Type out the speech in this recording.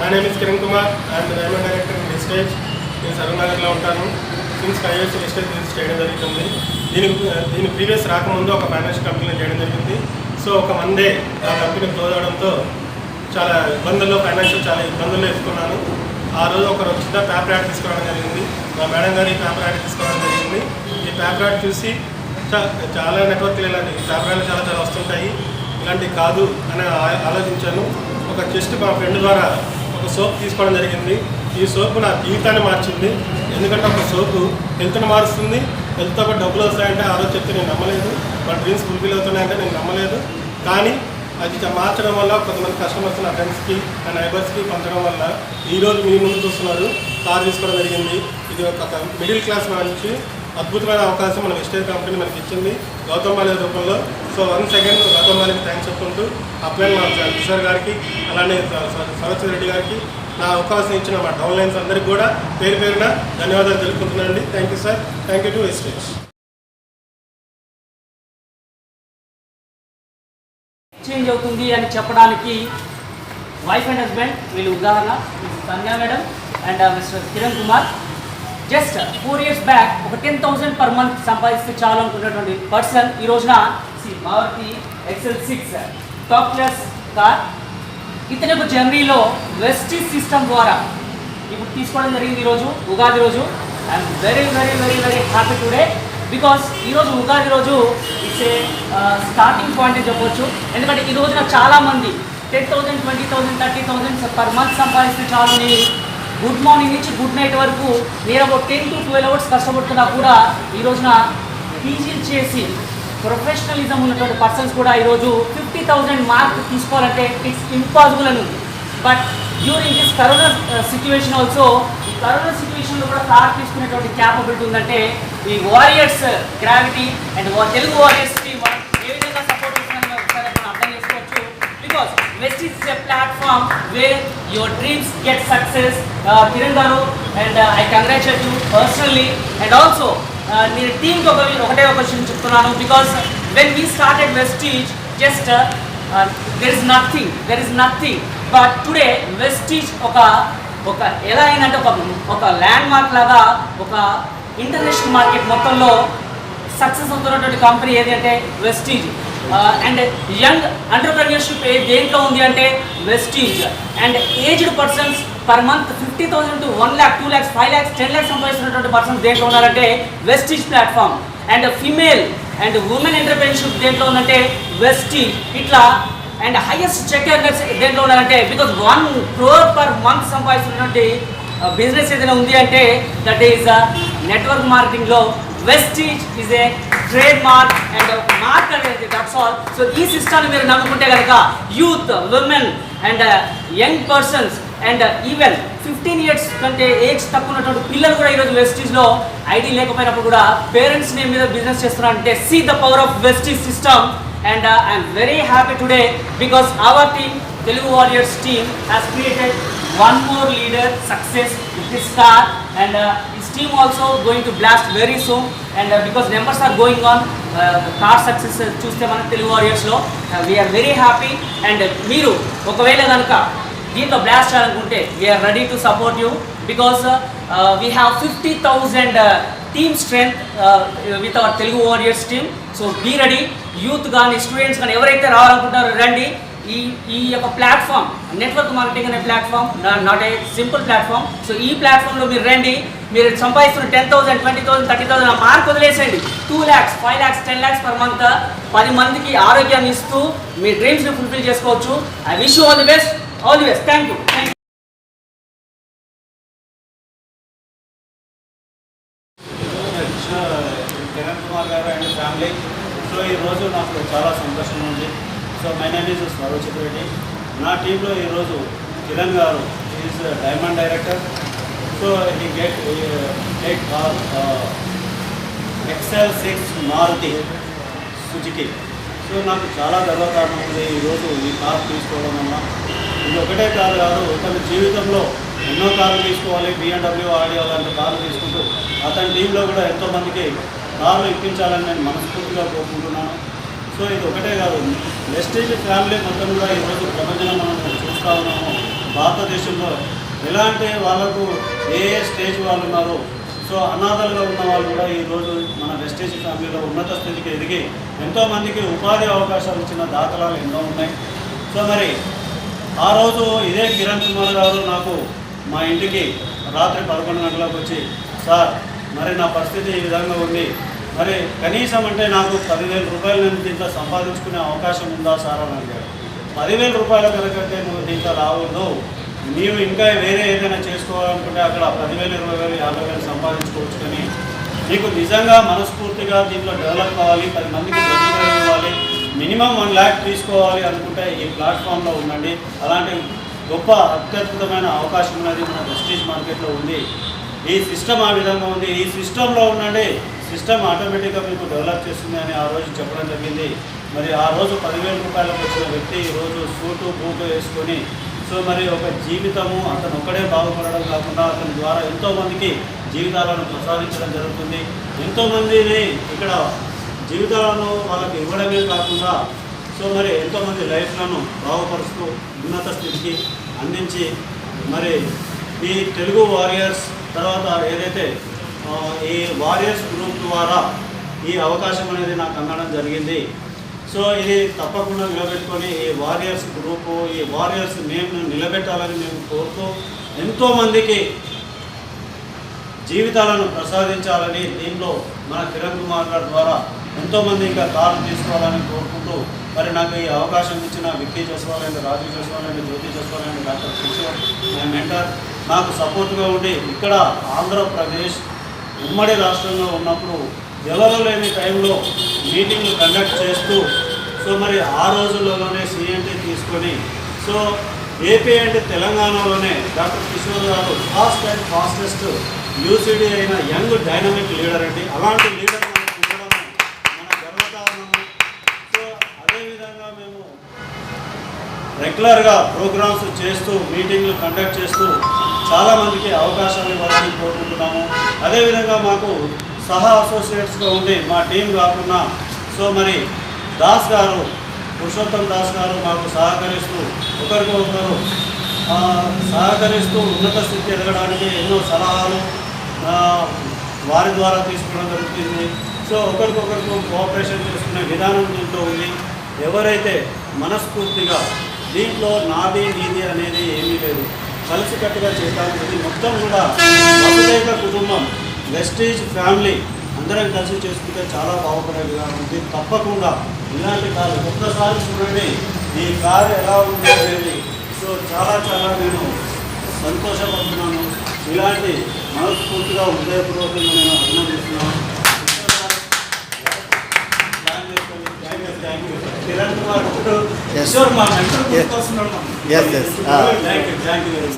My name is Kiran Kumar. I am the Diamond Director in Estate. నేను సరూర్నగర్లో ఉంటాను. Since 5 years estate business చేయడం జరుగుతుంది. దీని previous రాకముందు ఒక ఫైనాన్షియల్ కంపెనీలో చేయడం జరిగింది. సో ఒక మండే ఆ కంపెనీ క్లోజ్ అవడంతో చాలా ఇబ్బందుల్లో చాలా ఇబ్బందుల్లో ఎదుర్కొన్నాను. ఆ రోజు ఒక చిన్న పేపర్ యాడ్ తీసుకోవడం జరిగింది. మా మేడం గారి పేపర్ యాడ్ తీసుకోవడం జరిగింది. ఈ పేపర్ యాడ్ చూసి చాలా నెట్వర్క్లు ఇలాంటి పేపర్ యాడ్లు చాలా వస్తుంటాయి, ఇలాంటివి కాదు అని ఆలోచించాను. ఒక జస్ట్ మా ఫ్రెండ్ ద్వారా ఒక సోప్ తీసుకోవడం జరిగింది. ఈ సోపు నా జీవితాన్ని మార్చింది. ఎందుకంటే ఒక సోపు హెల్త్ని మారుస్తుంది, హెల్త్తో పాటు డబ్బులు వస్తాయంటే ఆ రోజు చెప్తే నేను నమ్మలేదు. మా డ్రీమ్స్ ఫుల్ఫిల్ అవుతున్నాయంటే నేను నమ్మలేదు. కానీ అది మార్చడం వల్ల కొంతమంది కస్టమర్స్ నా ఫ్రెండ్స్కి నా నైబర్స్కి పంచడం వల్ల ఈరోజు మీ ముందు చూస్తున్నారు. కార్ తీసుకోవడం జరిగింది. ఇది ఒక మిడిల్ క్లాస్ నుంచి అద్భుతమైన అవకాశం మన ఎస్టేట్ కంపెనీ మనకి ఇచ్చింది గౌతమ్ బాలి రూపంలో. సో వన్స్ అగైన్ గౌతమ్ బాలికి థ్యాంక్స్ చెప్పుకుంటూ అప్లై మా కిషోర్ గారికి అలానే సరస్వతి రెడ్డి గారికి నా అవకాశం ఇచ్చిన మా డౌన్ లైన్స్ అందరికీ కూడా పేరు పేరున ధన్యవాదాలు తెలుపుకుంటున్నానండి. Thank you sir. Thank you to estate. Change అవుతుంది అని చెప్పడానికి వైఫ్ అండ్ హస్బెండ్ వీళ్ళు ఉదాహరణ. Sandhya madam and mister Kiran Kumar. Just 4 years back ఒక 10,000 పర్ మంత్ సంపాదిస్తే చాలు అనుకున్నటువంటి పర్సన్ ఈ రోజున Maruti XL6 top class car ఇతని ఒక జర్నీలో వెస్టీజ్ సిస్టమ్ ద్వారా ఇప్పుడు తీసుకోవడం జరిగింది. ఈరోజు ఉగాది రోజు I'm very very very very happy today because ఈరోజు ఉగాది రోజు ఇట్స్ ఏ స్టార్టింగ్ పాయింట్ అని చెప్పవచ్చు. ఎందుకంటే ఈ రోజున చాలామంది 10,000, 20,000, 30,000 పర్ మంత్ సంపాదిస్తే చాలని గుడ్ మార్నింగ్ నుంచి గుడ్ నైట్ వరకు నేను ఒక 10 to 12 hours కష్టపడుతున్నా కూడా ఈ రోజున పీజీలు చేసి ప్రొఫెషనలిజం ఉన్నటువంటి పర్సన్స్ కూడా ఈరోజు 50,000 మార్క్ తీసుకోవాలంటే ఇట్స్ ఇంపాసిబుల్ అని ఉంది. But during this corona situation also ఈ కరోనా సిచ్యువేషన్లో కూడా కార్ తీసుకునేటువంటి క్యాపబిలిటీ ఉందంటే ఈ warriors gravity and Telugu warriors team ఏ విధంగా సపోర్ట్ చేస్తుందని ఒకసారి మనం అర్థం చేసుకోవచ్చు. Because Vestige is a platform where your dreams get success. Kiran garu, and I congratulate you personally, and also నేను టీమ్కి ఒకటే ఒక విషయం చెప్తున్నాను. Because when we started Vestige, just there is nothing but today Vestige ఒక ఎలా అయిందంటే ఒక ల్యాండ్ మార్క్ లాగా ఒక ఇంటర్నేషనల్ మార్కెట్ మొత్తంలో సక్సెస్ అవుతున్నటువంటి కంపెనీ ఏది అంటే వెస్టీజ్. అండ్ యంగ్ ఎంటర్‌ప్రెన్యూర్‌షిప్ దేంట్లో ఉంది అంటే Vestige. And aged persons per month 50,000 to 1 lakh, 2 lakhs, 5 lakhs, 10 lakhs సంపాదిస్తున్నటువంటి persons దేంట్లో ఉన్నారంటే Vestige platform. And female and women entrepreneurship దేంట్లో ఉందంటే వెస్టీజ్. ఇట్లా అండ్ హైయెస్ట్ చెక్ ఎర్నర్స్ దేంట్లో ఉన్నారంటే బికాజ్ 1 crore పర్ మంత్ సంపాదిస్తున్నటువంటి బిజినెస్ ఏదైనా ఉంది అంటే దట్ ఈస్ నెట్వర్క్ మార్కెటింగ్లో Vestige is a trade mark and mark అనేది దట్స్ ఆల్. సో ఈ సిస్టాన్ని మీరు నమ్ముకుంటే కనుక youth, women and young persons and even 15 years కంటే ఏజ్ తక్కువ ఉన్నటువంటి పిల్లలు కూడా ఈరోజు వెస్టీజ్లో ఐడి లేకపోయినప్పుడు కూడా పేరెంట్స్ నేమ్ మీద బిజినెస్ చేస్తున్నారంటే see the power of Vestige system. And I'm very happy today because our team Telugu Warriors team has created one more leader success with this car, and his team also going to blast very soon. And because numbers are going on, car success చూస్తే మన Telugu Warriors లో we are very happy. And మీరు ఒకవేళ కనుక దీంట్లో blast చేయాలనుకుంటే we are ready to support you because we have 50,000 team strength with our Telugu Warriors team. So be ready. Youth కానీ students కానీ ఎవరైతే రావాలనుకుంటారో రండి. ఈ యొక్క ప్లాట్ఫామ్ నెట్వర్క్ మార్కెటింగ్ అనే platform not a simple platform. So ఈ ప్లాట్ఫామ్లో మీరు రండి. మీరు సంపాదిస్తున్న 10,000, 20,000, 30,000 ఆ మార్క్ వదిలేసండి. 2 lakhs, 5 lakhs, 10 lakhs per month 10 మందికి ఆరోగ్యాన్ని ఇస్తూ మీ డ్రీమ్స్ని ఫుల్ఫిల్ చేసుకోవచ్చు. I wish you all the best. Thank you. Kiran Kumar garu and family. So ఈరోజు నాకు చాలా సంతోషంగా ఉంది. So my name is Saraswati Reddy. నా టీంలో ఈరోజు Kiran garu is diamond director. So he take car XL6 Maruti Suzuki. So నాకు చాలా గర్వకారణం ఉంది ఈరోజు ఈ కార్ తీసుకోవడం వల్ల. ఇది ఒకటే కారు కాదు, తన జీవితంలో ఎన్నో కార్లు తీసుకోవాలి, BMW, Audi అలాంటి కార్లు తీసుకుంటూ అతని టీంలో కూడా ఎంతోమందికి కార్లు ఇప్పించాలని నేను మనస్ఫూర్తిగా కోరుకుంటున్నాను. సో ఇది ఒకటే కాదు, వెస్టీజ్ ఫ్యామిలీ మొత్తం కూడా ఈరోజు ప్రపంచంలో మనం చూస్తూ ఉన్నాము. భారతదేశం ఉద్దేశంలో ఎలా అంటే వాళ్ళకు ఏ స్టేజ్ వాళ్ళు ఉన్నారో, సో అనాథలుగా ఉన్న వాళ్ళు కూడా ఈరోజు మన వెస్టేజ్ ఫ్యామిలీలో ఉన్నత స్థితికి ఎదిగి ఎంతోమందికి ఉపాధి అవకాశాలు ఇచ్చిన దాఖలాలు ఎన్నో ఉన్నాయి. సో మరి ఆ రోజు ఇదే కిరణ్ కుమార్ గారు నాకు మా ఇంటికి రాత్రి 11 గంటలకు వచ్చి, సార్ మరి నా పరిస్థితి ఈ విధంగా ఉంది, మరి కనీసం అంటే నాకు 10,000 రూపాయలు నేను దీంట్లో సంపాదించుకునే అవకాశం ఉందా సార్ అని అడిగాడు. 10,000 రూపాయల కనుకంటే నువ్వు దీంట్లో రావద్దు, నీవు ఇంకా వేరే ఏదైనా చేసుకోవాలనుకుంటే అక్కడ 10,000, 20,000, 50,000 సంపాదించుకోవచ్చు, కానీ నీకు నిజంగా మనస్ఫూర్తిగా దీంట్లో డెవలప్ కావాలి, 10 మందికి ప్రతిభ ఇవ్వాలి, మినిమం 1 lakh తీసుకోవాలి అనుకుంటే ఈ ప్లాట్ఫామ్లో ఉండండి. అలాంటి గొప్ప అత్యద్భుతమైన అవకాశం అనేది మన వెస్టేజ్ మార్కెట్లో ఉంది. ఈ సిస్టమ్ ఆ విధంగా ఉంది, ఈ సిస్టంలో ఉండండి, సిస్టమ్ ఆటోమేటిక్గా మీకు డెవలప్ చేస్తుంది అని ఆ రోజు చెప్పడం జరిగింది. మరి ఆ రోజు 10,000 రూపాయలకు వచ్చిన వ్యక్తి ఈరోజు సూటు బూటు వేసుకొని, సో మరి ఒక జీవితము అతను ఒక్కడే బాగుపడడం కాకుండా అతని ద్వారా ఎంతోమందికి జీవితాలను ప్రసాదించడం జరుగుతుంది. ఎంతోమందిని ఇక్కడ జీవితాలను వాళ్ళకి ఇవ్వడమే కాకుండా సో మరి ఎంతోమంది లైఫ్లను బాగుపరుస్తూ ఉన్నత స్థితికి అందించి మరి ఈ తెలుగు వారియర్స్ తర్వాత ఏదైతే ఈ వారియర్స్ గ్రూప్ ద్వారా ఈ అవకాశం అనేది నాకు అందడం జరిగింది. సో ఇది తప్పకుండా నిలబెట్టుకొని ఈ వారియర్స్ గ్రూపు, ఈ వారియర్స్ నేమ్ను నిలబెట్టాలని మేము కోరుతూ ఎంతోమందికి జీవితాలను ప్రసాదించాలని దీనిలో మన కిరణ్ కుమార్ గారి ద్వారా ఎంతోమంది ఇంకా కారు తీసుకోవాలని కోరుకుంటూ మరి నాకు ఈ అవకాశం ఇచ్చిన Vicky Jaswal and Rajiv Jaswal and Jyoti Jaswal and doctor Kishore నా మెంటర్ నాకు సపోర్ట్గా ఉండి ఇక్కడ ఆంధ్రప్రదేశ్ ఉమ్మడి రాష్ట్రంలో ఉన్నప్పుడు ఎవరూ లేని టైంలో మీటింగ్లు కండక్ట్ చేస్తూ సో మరి ఆ రోజుల్లోనే సిఎన్టీ తీసుకొని సో ఏపీ అండ్ తెలంగాణలోనే డాక్టర్ కిషోర్ గారు ఫాస్ట్ అండ్ ఫాస్టెస్ట్ యూసీడీ అయిన యంగ్ డైనమిక్ లీడర్ అండి. అలాంటి లీడర్ మనకు ఉండడం మన గర్వకారణము. సో అదేవిధంగా మేము రెగ్యులర్గా ప్రోగ్రామ్స్ చేస్తూ మీటింగ్లు కండక్ట్ చేస్తూ చాలామందికి అవకాశాలు ఇవ్వాలని కోరుకుంటున్నాము. అదేవిధంగా మాకు సహా అసోసియేట్స్గా ఉండి మా టీం కాకుండా సో మరి దాస్ గారు, పురుషోత్తం దాస్ గారు మాకు సహకరిస్తూ ఒకరికొకరు సహకరిస్తూ ఉన్నత స్థితి ఎదగడానికి ఎన్నో సలహాలు వారి ద్వారా తీసుకోవడం జరుగుతుంది. సో ఒకరికొకరికి కోఆపరేషన్ చేసుకునే విధానం దీంట్లో ఉంది. ఎవరైతే మనస్ఫూర్తిగా దీంట్లో నాది నీది అనేది ఏమీ లేదు, కలిసికట్టుగా చేయడానికి మొత్తం కూడా వసుదైక కుటుంబం వెస్టేజ్ ఫ్యామిలీ అందరం కలిసి చేసుకుంటే చాలా బాగుపడేదిగా ఉంది. తప్పకుండా ఇలాంటి కారు ఒక్కసారి చూడండి, ఈ కారు ఎలా ఉంది అనేది సో చాలా నేను సంతోషపడుతున్నాను. ఇలాంటి మనస్ఫూర్తిగా హృదయపూర్వకంగా నేను అభినందిస్తున్నాను. కిరణ్ కుమార్ కిషోర్ మా మెంటర్ గుర్తొస్తున్నాడు. Thank you.